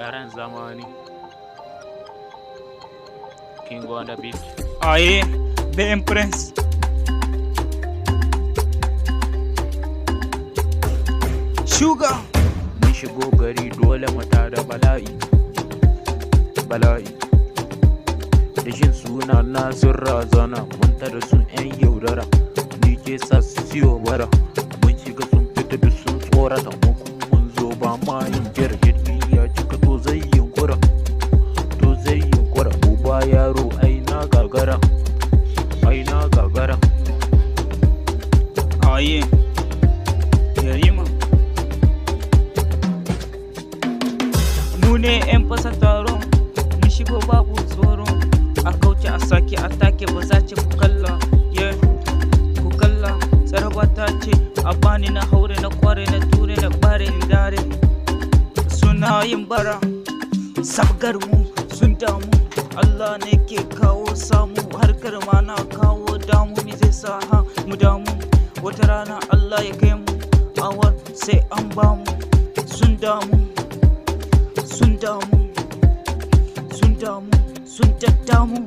Yaran zamani. King on the beat. Aye, the Empress. Sugar. Mun shigo gari dole mu tada bala'i. Bala'i. Da shin suna na sun razana mun tada sun 'yan yaudara. Ni ke sa su siyo bara. Mun shiga sun fita duk sun tsorata. Mun zo ba ma yin jirgin ya cika to zai yunkura. To zai yunkura. Uba yaro ai na gagara. Ai na gagara. Aye. Yarima. Mu ne 'yan fasa taro. Mun shigo babu tsoro. A kauce a sake a take ba za ce ku kalla. Yeah. Ku kalla. Tsaraba ta ce a bani na haure na kware na ture na bare in dare. Suna yin bara. Sabgar mu sun damu. Allah ne ke kawo samu harkar ma na kawo damu mi zai sa ha mu damu wata rana Allah ya kai mu awar sai an bamu sun damu sun damu sun damu sun daddamu